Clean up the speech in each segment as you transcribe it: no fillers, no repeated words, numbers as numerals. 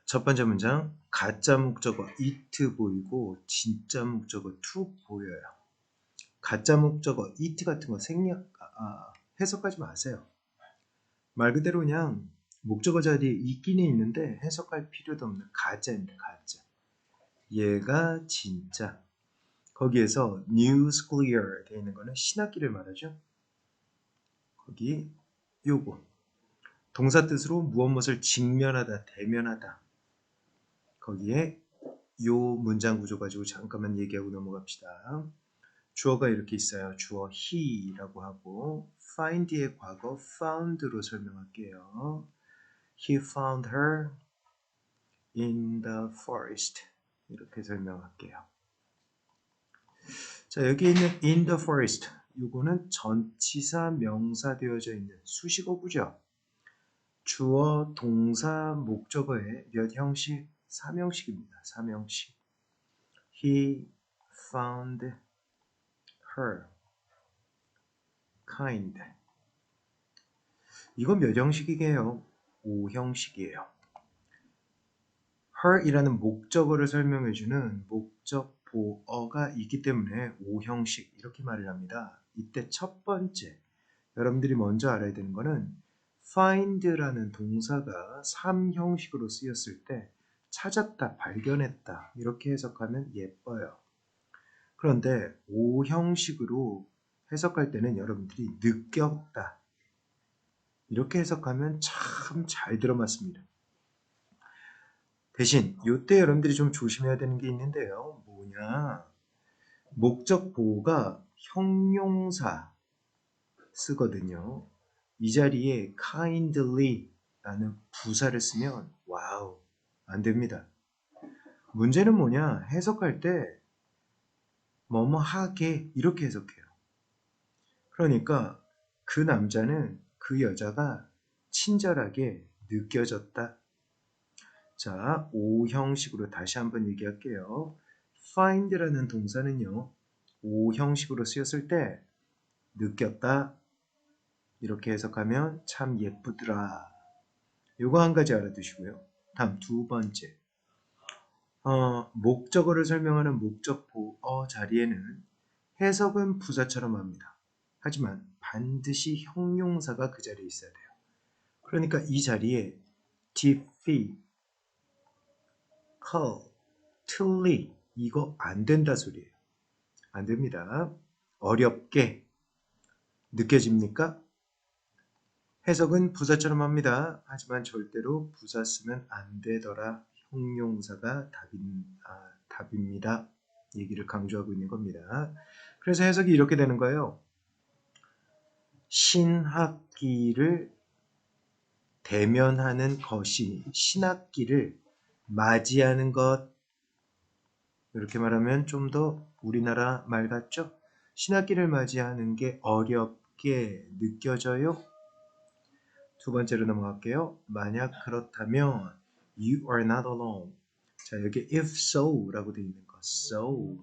첫 번째 문장 가짜 목적어 it 보이고 진짜 목적어 to 보여요. 가짜 목적어 it 같은 거 해석하지 마세요. 말 그대로 그냥 목적어 자리에 있기는 있는데 해석할 필요도 없는 가짜입니다. 가짜. 얘가 진짜. 거기에서 new school year 되어 있는 거는 신학기를 말하죠. 거기 요거. 동사 뜻으로 무엇을 직면하다, 대면하다. 거기에 요 문장 구조 가지고 잠깐만 얘기하고 넘어갑시다. 주어가 이렇게 있어요. 주어 he라고 하고 find의 과거 found로 설명할게요. He found her in the forest. 이렇게 설명할게요. 자, 여기 있는 in the forest. 이거는 전치사 명사 되어져 있는 수식어구죠. 주어, 동사, 목적어의 몇 형식? 3형식입니다. 3형식. He found her kind. 이건 몇 형식이게요? 5형식이에요. her이라는 목적어를 설명해주는 목적 보어가 있기 때문에 5형식 이렇게 말을 합니다. 이때 첫 번째 여러분들이 먼저 알아야 되는 거는 find라는 동사가 3형식으로 쓰였을 때 찾았다, 발견했다 이렇게 해석하면 예뻐요. 그런데 5형식으로 해석할 때는 여러분들이 느꼈다 이렇게 해석하면 참 잘 들어맞습니다. 대신 이때 여러분들이 좀 조심해야 되는 게 있는데요. 뭐냐? 목적 보호가 형용사 쓰거든요. 이 자리에 kindly 라는 부사를 쓰면 와우 안 됩니다. 문제는 뭐냐? 해석할 때 뭐뭐 하게 이렇게 해석해요. 그러니까 그 남자는 그 여자가 친절하게 느껴졌다. 자, 5형식으로 다시 한번 얘기할게요. find라는 동사는요. 5형식으로 쓰였을 때 느꼈다. 이렇게 해석하면 참 예쁘더라. 요거 한 가지 알아두시고요. 다음 두 번째. 목적어를 설명하는 목적 보어 자리에는 해석은 부사처럼 합니다. 하지만 반드시 형용사가 그 자리에 있어야 돼요. 그러니까 이 자리에 difficult, 틀리 이거 안 된다 소리예요. 안 됩니다. 어렵게 느껴집니까? 해석은 부사처럼 합니다. 하지만 절대로 부사 쓰면 안 되더라. 형용사가 답입니다. 얘기를 강조하고 있는 겁니다. 그래서 해석이 이렇게 되는 거예요. 신학기를 대면하는 것이 신학기를 맞이하는 것. 이렇게 말하면 좀 더 우리나라 말 같죠? 신학기를 맞이하는 게 어렵게 느껴져요? 두 번째로 넘어갈게요. 만약 그렇다면 you are not alone. 자, 여기 if so 라고 되어 있는 거. so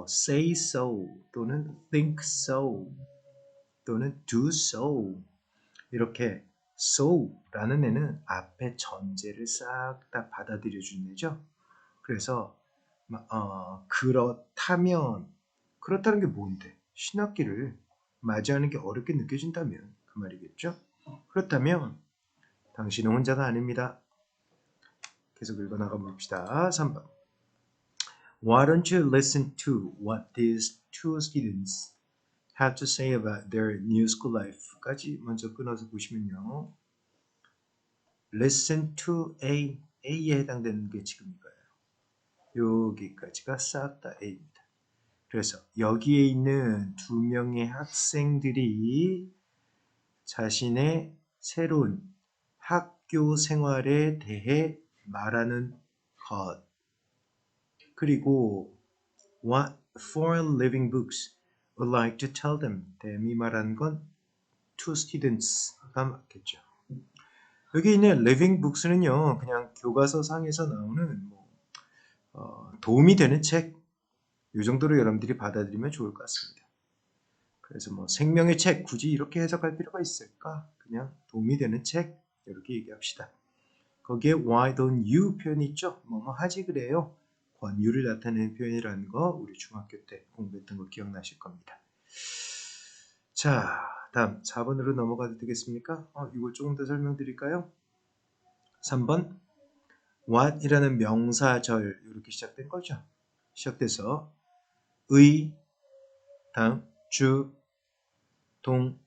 say so 또는 think so 또는 do so 이렇게 so라는 애는 앞에 전제를 싹 다 받아들여 주는 애죠. 그래서 그렇다는 게 뭔데? 신학기를 맞이하는 게 어렵게 느껴진다면 그 말이겠죠? 그렇다면 당신은 혼자가 아닙니다. 계속 읽어나가 봅시다. 3번. Why don't you listen to what these two students have to say about their new school life?까지 먼저 끊어서 보시면요. Listen to A에 해당되는 게 지금 이거예요. 여기까지가 싹 다 A입니다. 그래서 여기에 있는 두 명의 학생들이 자신의 새로운 학교 생활에 대해 말하는 것. 그리고 what foreign living books would like to tell them. 댐이 말하는 건 two students가 맞겠죠. 여기 있는 living books는요. 그냥 교과서 상에서 나오는 도움이 되는 책. 이 정도로 여러분들이 받아들이면 좋을 것 같습니다. 그래서 생명의 책 굳이 이렇게 해석할 필요가 있을까? 그냥 도움이 되는 책 이렇게 얘기합시다. 거기에 why don't you 표현이 있죠. 뭐뭐 하지 그래요. 권유를 나타내는 표현이라는 거 우리 중학교 때 공부했던 거 기억나실 겁니다. 자, 다음 4번으로 넘어가도 되겠습니까? 이거 조금 더 설명드릴까요? 3번 what이라는 명사절 이렇게 시작된 거죠. 시작돼서 의, 다음 주, 동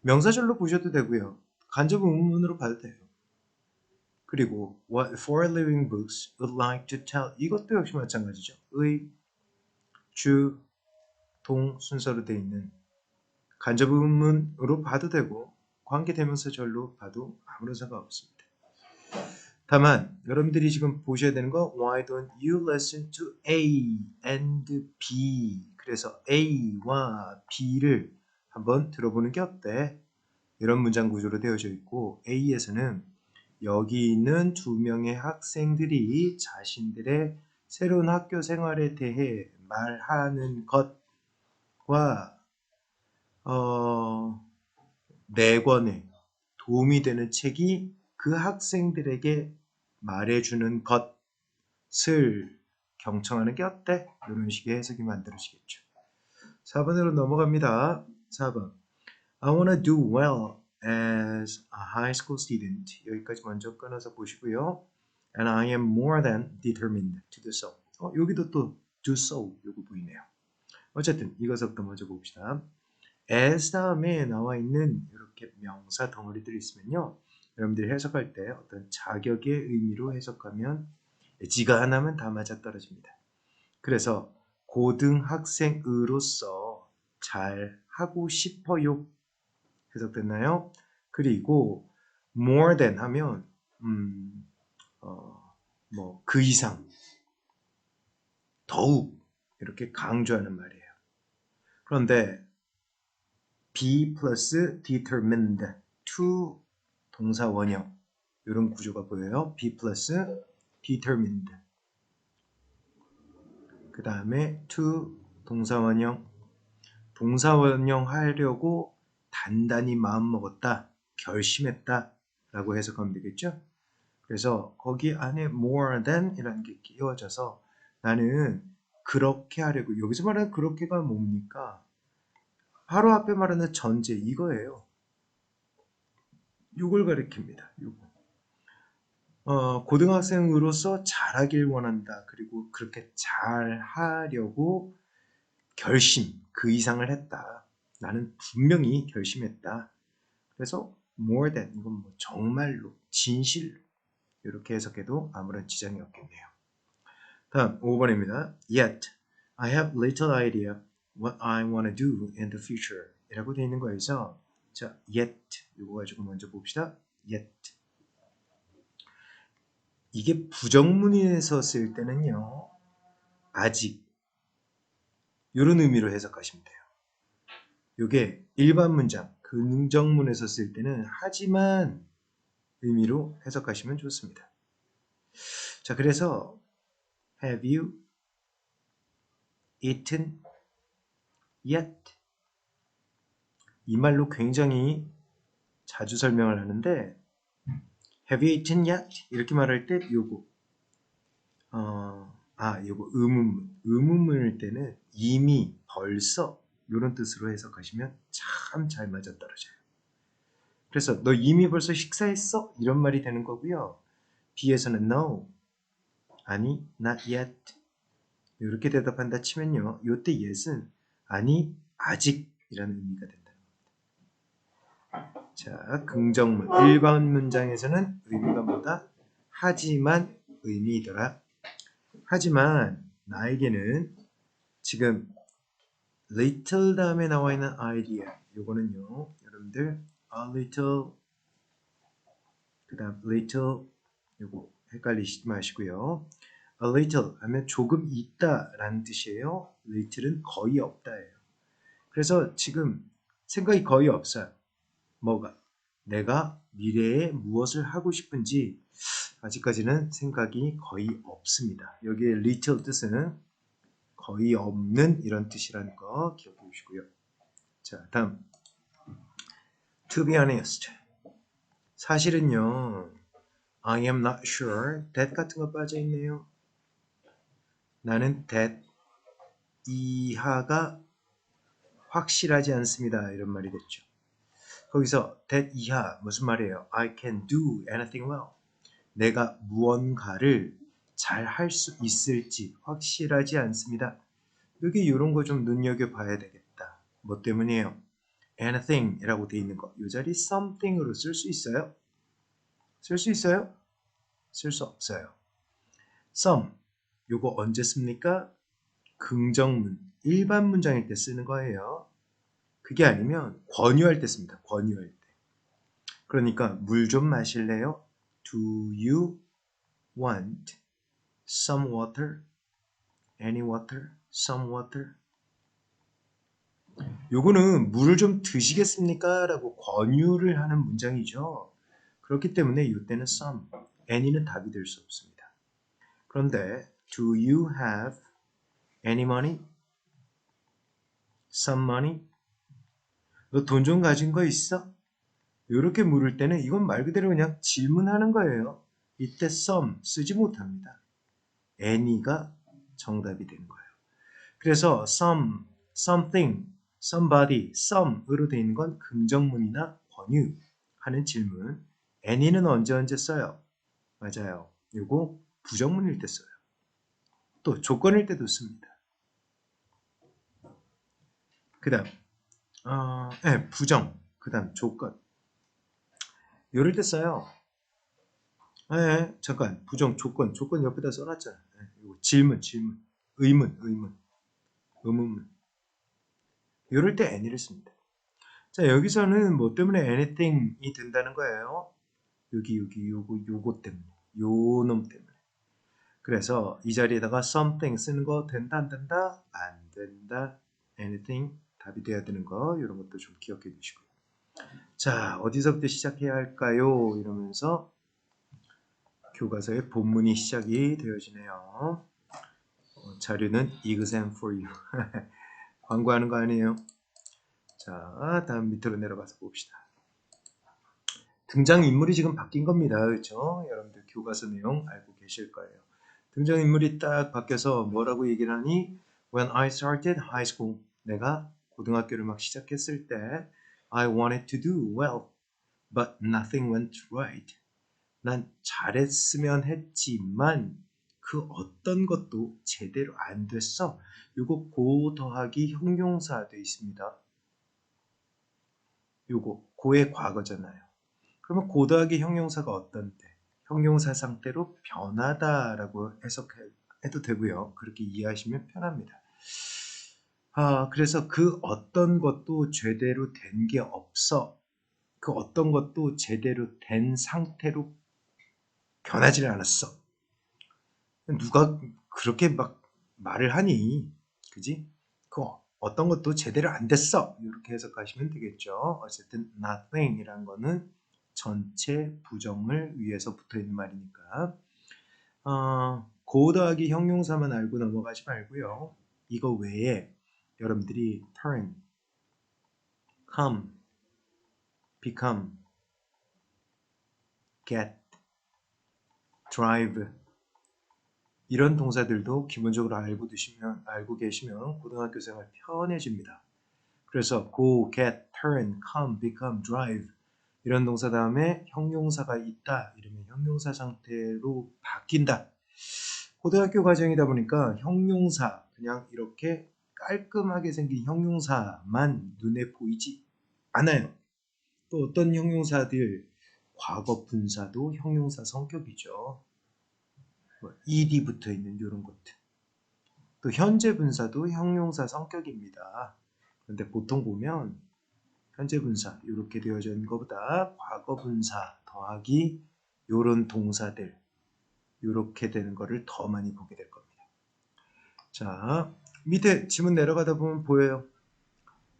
명사절로 보셔도 되고요. 간접 의문문으로 봐도 돼요. 그리고 what four living books would like to tell 이것도 역시 마찬가지죠. 의, 주, 동 순서로 되어 있는 간접 의문문으로 봐도 되고 관계대명사절로 봐도 아무런 상관없습니다. 다만 여러분들이 지금 보셔야 되는 거 Why don't you listen to A and B 그래서 A와 B를 한번 들어보는 게 어때? 이런 문장 구조로 되어져 있고 A에서는 여기 있는 두 명의 학생들이 자신들의 새로운 학교 생활에 대해 말하는 것과 네 권의 도움이 되는 책이 그 학생들에게 말해주는 것을 경청하는 게 어때? 이런 식의 해석이 만들어지겠죠. 4번으로 넘어갑니다. 4번 I wanna do well as a high school student. 여기까지 먼저 끊어서 보시고요. And I am more than determined to do so. 여기도 또 do so 요거 보이네요. 어쨌든 이것부터 먼저 봅시다. as 다음에 나와 있는 이렇게 명사 덩어리들이 있으면요. 여러분들이 해석할 때 어떤 자격의 의미로 해석하면 지가 하나면 다 맞아떨어집니다. 그래서 고등학생으로서 잘 하고 싶어요. 해석됐나요? 그리고 more than 하면 그 이상 더욱 이렇게 강조하는 말이에요. 그런데 be plus determined to 동사 원형 이런 구조가 보여요. be plus determined 그 다음에 to 동사 원형 하려고 단단히 마음먹었다, 결심했다 라고 해석하면 되겠죠. 그래서 거기 안에 more than 이라는 게 끼워져서 나는 그렇게 하려고 여기서 말하는 그렇게가 뭡니까? 바로 앞에 말하는 전제 이거예요. 이걸 가리킵니다. 고등학생으로서 잘하길 원한다. 그리고 그렇게 잘하려고 결심, 그 이상을 했다. 나는 분명히 결심했다. 그래서 more than, 이건 뭐 정말로, 진실로 이렇게 해석해도 아무런 지장이 없겠네요. 다음 5번입니다. Yet, I have little idea what I want to do in the future 이라고 되어 있는 거에서 자, yet 이거 가지고 먼저 봅시다. yet 이게 부정문에서 쓸 때는요. 아직 이런 의미로 해석하시면 돼요. 이게 일반 문장, 긍정문에서 쓸 때는 하지만 의미로 해석하시면 좋습니다. 자, 그래서 Have you eaten yet? 이 말로 굉장히 자주 설명을 하는데 Have you eaten yet? 이렇게 말할 때 요거 요거 의문문일 때는 이미 벌써 이런 뜻으로 해석하시면 참 잘 맞아떨어져요. 그래서 너 이미 벌써 식사했어? 이런 말이 되는 거고요. B에서는 no, 아니 not yet 이렇게 대답한다 치면요. 이때 yes은 아니 아직이라는 의미가 된다는 겁니다. 자, 긍정문 일반 문장에서는 의미가 뭐다? 하지만 의미이더라. 하지만 나에게는 지금 little 다음에 나와 있는 idea 요거는요. 여러분들 a little 그 다음 little 요거 헷갈리지 마시고요. a little 하면 조금 있다 라는 뜻이에요. little은 거의 없다예요. 그래서 지금 생각이 거의 없어요. 뭐가? 내가 미래에 무엇을 하고 싶은지 아직까지는 생각이 거의 없습니다. 여기에 little 뜻은 거의 없는 이런 뜻이라는 거 기억해 주시고요. 자, 다음 to be honest 사실은요. I am not sure. that 같은 거 빠져 있네요. 나는 that 이하가 확실하지 않습니다. 이런 말이 됐죠. 거기서 that 이하 무슨 말이에요? I can do anything well. 내가 무언가를 잘 할 수 있을지 확실하지 않습니다. 여기 이런 거 좀 눈여겨봐야 되겠다. 뭐 때문이에요? anything 이라고 돼 있는 거. 이 자리 something으로 쓸 수 있어요? 쓸 수 있어요? 쓸 수 없어요. some 요거 언제 씁니까? 긍정문, 일반 문장일 때 쓰는 거예요. 그게 아니면 권유할 때 씁니다. 권유할 때. 그러니까 물 좀 마실래요? Do you want some water? Any water? Some water? 요거는 물을 좀 드시겠습니까? 라고 권유를 하는 문장이죠. 그렇기 때문에 이때는 some, any는 답이 될 수 없습니다. 그런데 do you have any money? Some money? 너 돈 좀 가진 거 있어? 이렇게 물을 때는 이건 말 그대로 그냥 질문하는 거예요. 이때 some 쓰지 못합니다. any가 정답이 되는 거예요. 그래서 some, something, somebody, some으로 되어 있는 건 긍정문이나 권유하는 질문. any는 언제 써요? 맞아요. 요거 부정문일 때 써요. 또 조건일 때도 씁니다. 그 다음 부정, 그 다음 조건. 이럴 때 써요. 잠깐 부정, 조건 옆에다 써놨잖아. 요거 질문, 의문, 의문문. 이럴 때 any를 씁니다. 자, 여기서는 뭐 때문에 anything이 된다는 거예요. 요거 때문에. 요 놈 때문에. 그래서 이 자리에다가 something 쓰는 거 된다, 안 된다? 안 된다. anything 답이 돼야 되는 거, 이런 것도 좀 기억해 두시고요. 자, 어디서부터 시작해야 할까요? 이러면서 교과서의 본문이 시작이 되어지네요. 자료는 exam for you. 광고하는 거 아니에요. 자, 다음 밑으로 내려가서 봅시다. 등장인물이 지금 바뀐 겁니다. 그렇죠? 여러분들 교과서 내용 알고 계실 거예요. 등장인물이 딱 바뀌어서 뭐라고 얘기를 하니? When I started high school, 내가 고등학교를 막 시작했을 때 I wanted to do well, but nothing went right. 난 잘했으면 했지만 그 어떤 것도 제대로 안 됐어. 요거 고 더하기 형용사 돼 있습니다. 요거 고의 과거잖아요. 그러면 고 더하기 형용사가 어떤 때? 형용사 상태로 변하다라고 해석해도 되고요. 그렇게 이해하시면 편합니다. 그래서 그 어떤 것도 제대로 된 게 없어. 그 어떤 것도 제대로 된 상태로 변하지를 않았어. 누가 그렇게 막 말을 하니? 그지? 그 어떤 것도 제대로 안 됐어. 이렇게 해석하시면 되겠죠. 어쨌든 nothing이란 거는 전체 부정을 위해서 붙어 있는 말이니까. 고 더하기 형용사만 알고 넘어가지 말고요. 이거 외에 여러분들이 turn, come, become, get, drive 이런 동사들도 기본적으로 알고 계시면 고등학교 생활 편해집니다. 그래서 go, get, turn, come, become, drive 이런 동사 다음에 형용사가 있다. 이러면 형용사 상태로 바뀐다. 고등학교 과정이다 보니까 형용사 그냥 이렇게 깔끔하게 생긴 형용사만 눈에 보이지 않아요. 또 어떤 형용사들 과거 분사도 형용사 성격이죠. ed 붙어 있는 이런 것들. 또 현재 분사도 형용사 성격입니다. 그런데 보통 보면 현재 분사 이렇게 되어져 있는 것보다 과거 분사 더하기 이런 동사들 이렇게 되는 거를 더 많이 보게 될 겁니다. 자, 밑에 지문 내려가다 보면 보여요.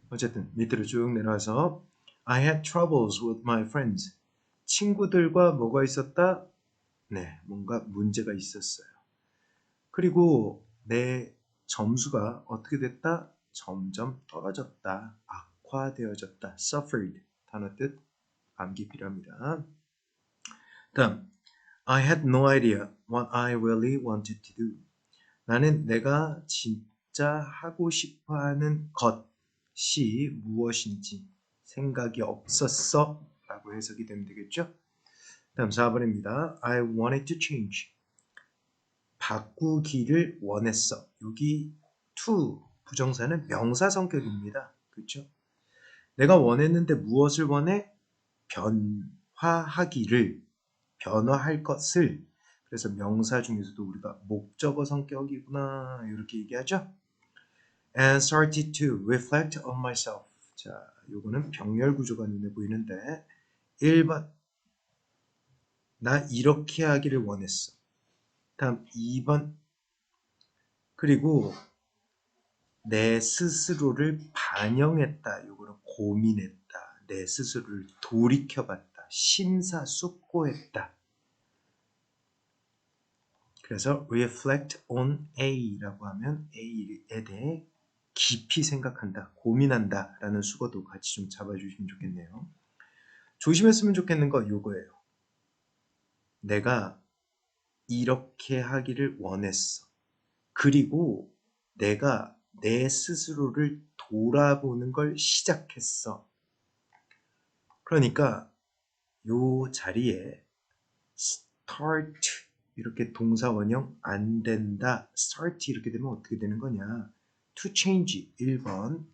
어쨌든 밑으로 쭉 내려와서 I had troubles with my friends. 친구들과 뭐가 있었다? 네, 뭔가 문제가 있었어요. 그리고 내 점수가 어떻게 됐다? 점점 떨어졌다. 악화되어졌다. suffered 단어 뜻 암기 필요합니다. 다음 I had no idea what I really wanted to do. 나는 내가 진짜 하고 싶어 하는 것이 무엇인지 생각이 없었어 라고 해석이 되면 되겠죠? 다음 4번입니다. I wanted to change. 바꾸기를 원했어. 여기 to 부정사는 명사 성격입니다. 그렇죠? 내가 원했는데 무엇을 원해? 변화하기를, 변화할 것을. 그래서 명사 중에서도 우리가 목적어 성격이구나 이렇게 얘기하죠. And started to reflect on myself. 자, 요거는 병렬 구조가 눈에 보이는데 1번 나 이렇게 하기를 원했어. 다음 2번 그리고 내 스스로를 반영했다. 요거는 고민했다. 내 스스로를 돌이켜봤다. 심사숙고했다. 그래서 reflect on A라고 하면 A에 대해 깊이 생각한다, 고민한다 라는 수거도 같이 좀 잡아주시면 좋겠네요. 조심했으면 좋겠는 거 요거예요. 내가 이렇게 하기를 원했어. 그리고 내가 내 스스로를 돌아보는 걸 시작했어. 그러니까 요 자리에 start 이렇게 동사 원형 안 된다. start 이렇게 되면 어떻게 되는 거냐? to change 1번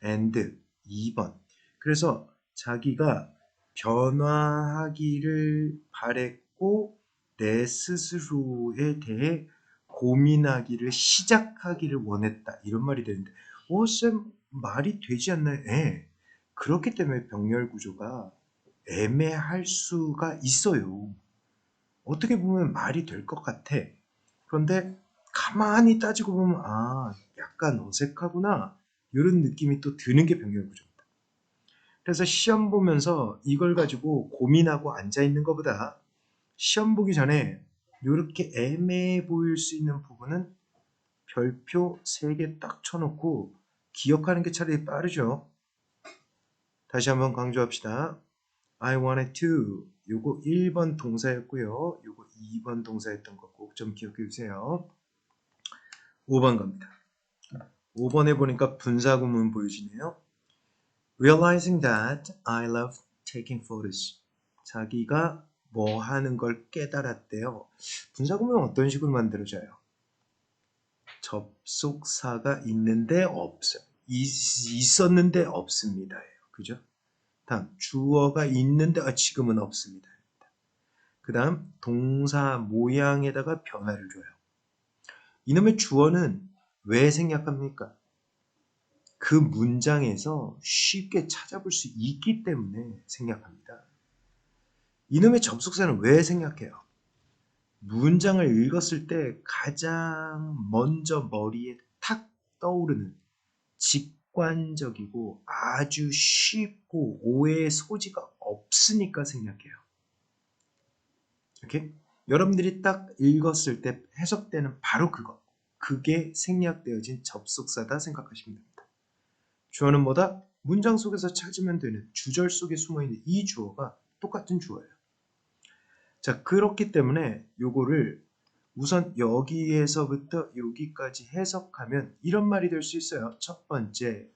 and 2번. 그래서 자기가 변화하기를 바랬고 내 스스로에 대해 고민하기를 시작하기를 원했다. 이런 말이 되는데 쌤 말이 되지 않나요? 네. 그렇기 때문에 병렬 구조가 애매할 수가 있어요. 어떻게 보면 말이 될 것 같아. 그런데 가만히 따지고 보면 약간 어색하구나. 이런 느낌이 또 드는 게 병렬 구조입니다. 그래서 시험 보면서 이걸 가지고 고민하고 앉아있는 것보다 시험 보기 전에 이렇게 애매해 보일 수 있는 부분은 별표 3개 딱 쳐놓고 기억하는 게 차라리 빠르죠. 다시 한번 강조합시다. I wanted to. 요거 1번 동사였고요. 요거 2번 동사였던 거 꼭 좀 기억해 주세요. 5번 갑니다. 5번에 보니까 분사구문 보여지네요. Realizing that I love taking photos. 자기가 뭐 하는 걸 깨달았대요. 분사구문은 어떤 식으로 만들어져요? 접속사가 있는데 없어요. 있었는데 없습니다. 그죠? 다음 주어가 있는데 지금은 없습니다. 그 다음 동사 모양에다가 변화를 줘요. 이놈의 주어는 왜 생략합니까? 그 문장에서 쉽게 찾아볼 수 있기 때문에 생략합니다. 이놈의 접속사는 왜 생략해요? 문장을 읽었을 때 가장 먼저 머리에 탁 떠오르는 직관적이고 아주 쉽고 오해의 소지가 없으니까 생략해요. 이렇게 여러분들이 딱 읽었을 때 해석되는 바로 그거. 그게 생략되어진 접속사다 생각하시면 됩니다. 주어는 뭐다? 문장 속에서 찾으면 되는 주절 속에 숨어있는 이 주어가 똑같은 주어예요. 자, 그렇기 때문에 요거를 우선 여기에서부터 여기까지 해석하면 이런 말이 될 수 있어요. 첫 번째,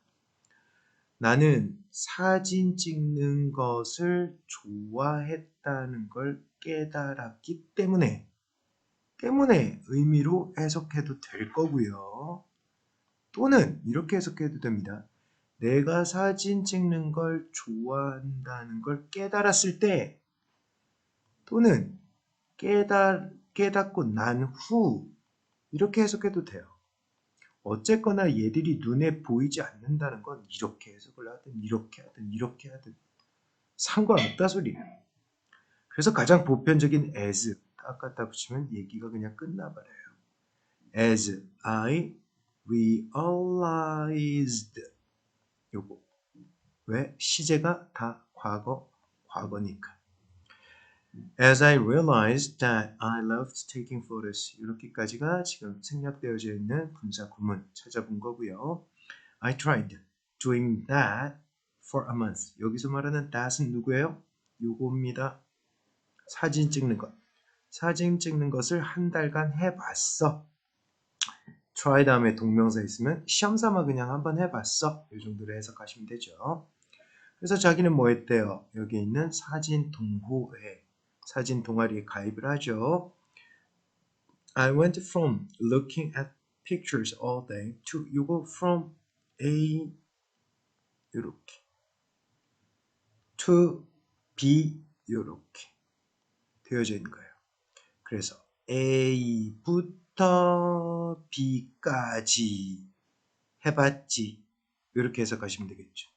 나는 사진 찍는 것을 좋아했다는 걸 깨달았기 때문에 의미로 해석해도 될 거고요. 또는 이렇게 해석해도 됩니다. 내가 사진 찍는 걸 좋아한다는 걸 깨달았을 때 또는 깨닫고 난 후 이렇게 해석해도 돼요. 어쨌거나 얘들이 눈에 보이지 않는다는 건 이렇게 해석을 하든 이렇게 하든 이렇게 하든 상관없다 소리예요. 그래서 가장 보편적인 as 딱 갖다 붙이면 얘기가 그냥 끝나버려요. As I realized 요거 왜? 시제가 다 과거니까. As I realized that I loved taking photos 이렇게까지가 지금 생략되어져 있는 분사 구문 찾아본 거고요. I tried doing that for a month. 여기서 말하는 that은 누구예요? 요겁니다. 사진 찍는 것. 사진 찍는 것을 한 달간 해봤어. try 다음에 동명사 있으면 시험 삼아 그냥 한번 해봤어. 이 정도로 해석하시면 되죠. 그래서 자기는 뭐 했대요? 여기 있는 사진 동호회, 사진 동아리에 가입을 하죠. I went from looking at pictures all day to 이거 from A 이렇게 to B 이렇게 되어져 있는 거예요. 그래서 A부터 B까지 해봤지. 이렇게 해석하시면 되겠죠.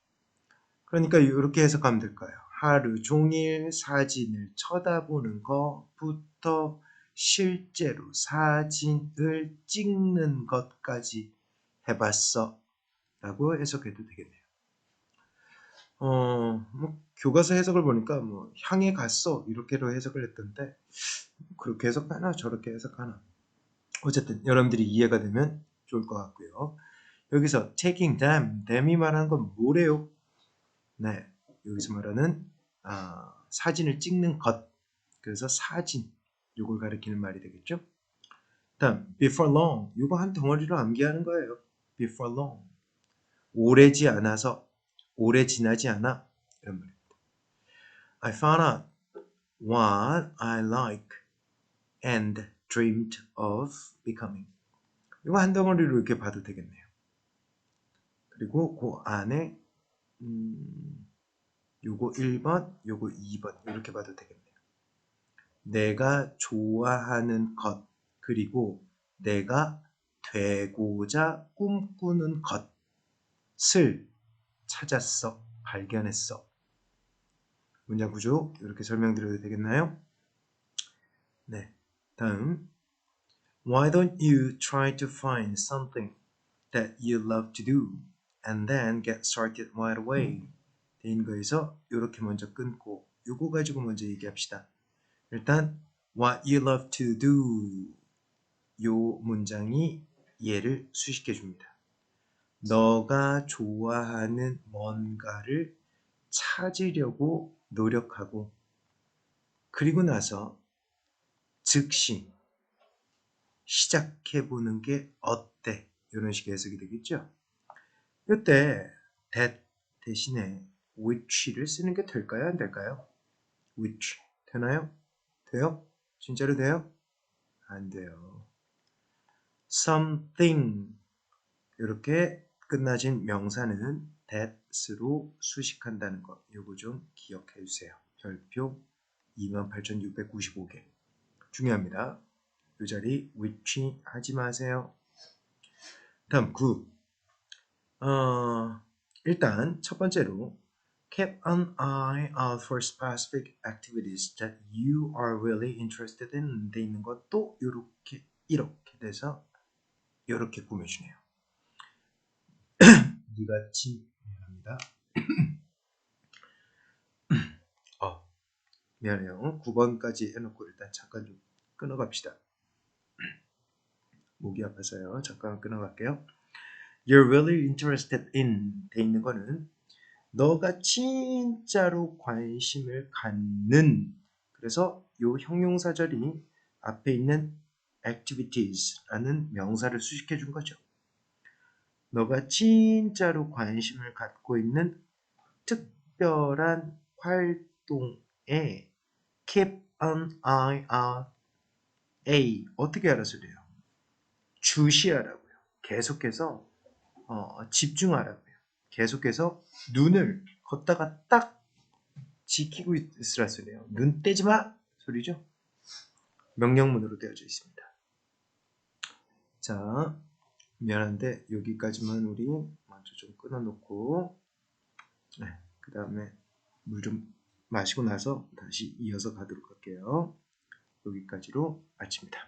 그러니까 이렇게 해석하면 될까요? 하루 종일 사진을 쳐다보는 것부터 실제로 사진을 찍는 것까지 해봤어. 라고 해석해도 되겠네요. 교과서 해석을 보니까 향해 갔어. 이렇게로 해석을 했던데, 그렇게 해석하나, 저렇게 해석하나. 어쨌든, 여러분들이 이해가 되면 좋을 것 같고요. 여기서 taking them, them이 말하는 건 뭐래요? 네, 여기서 말하는 사진을 찍는 것. 그래서 사진, 요걸 가리키는 말이 되겠죠? 다음, before long, 이거 한 덩어리로 암기하는 거예요. before long, 오래지 않아서, 오래 지나지 않아. 이런 말입니다. I found out what I like and dreamed of becoming. 이거 한 덩어리로 이렇게 봐도 되겠네요. 그리고 그 안에 요거 1번, 요거 2번 이렇게 봐도 되겠네요. 내가 좋아하는 것, 그리고 내가 되고자 꿈꾸는 것을 찾았어, 발견했어. 문장 구조 이렇게 설명드려도 되겠나요? 네, 다음 Why don't you try to find something that you love to do and then get started right away? 된 거에서 이렇게 먼저 끊고 요거 가지고 먼저 얘기합시다. 일단 what you love to do 요 문장이 얘를 수식해 줍니다. 너가 좋아하는 뭔가를 찾으려고 노력하고 그리고 나서 즉시 시작해보는 게 어때? 이런 식의 해석이 되겠죠. 이때 that 대신에 which를 쓰는 게 될까요? 안 될까요? which 되나요? 돼요? 진짜로 돼요? 안 돼요. something 이렇게 끝나진 명사는 that으로 수식한다는 거 요거 좀 기억해 주세요. 별표 28,695개 중요합니다. 이 자리 which 하지 마세요. 다음 9 일단 첫 번째로 keep an eye out for specific activities that you are really interested in 돼 있는 것도 이렇게 돼서 이렇게 꾸며주네요. 이같이 합니다. 미안해요. 9번까지 해놓고 일단 잠깐 좀 끊어갑시다. 목이 아파서요. 잠깐 끊어갈게요. You're really interested in 돼 있는 거는 너가 진짜로 관심을 갖는 그래서 요 형용사절이 앞에 있는 activities라는 명사를 수식해 준 거죠. 너가 진짜로 관심을 갖고 있는 특별한 활동에 keep an eye out. A 어떻게 알아서 돼요? 주시하라고요. 계속해서 집중하라고요. 계속해서 눈을 걷다가 딱 지키고 있으라 소리예요. 눈 떼지 마 소리죠. 명령문으로 되어져 있습니다. 자, 미안한데 여기까지만 우리 먼저 좀 끊어놓고 그 다음에 물 좀 마시고 나서 다시 이어서 가도록 할게요. 여기까지로 마칩니다.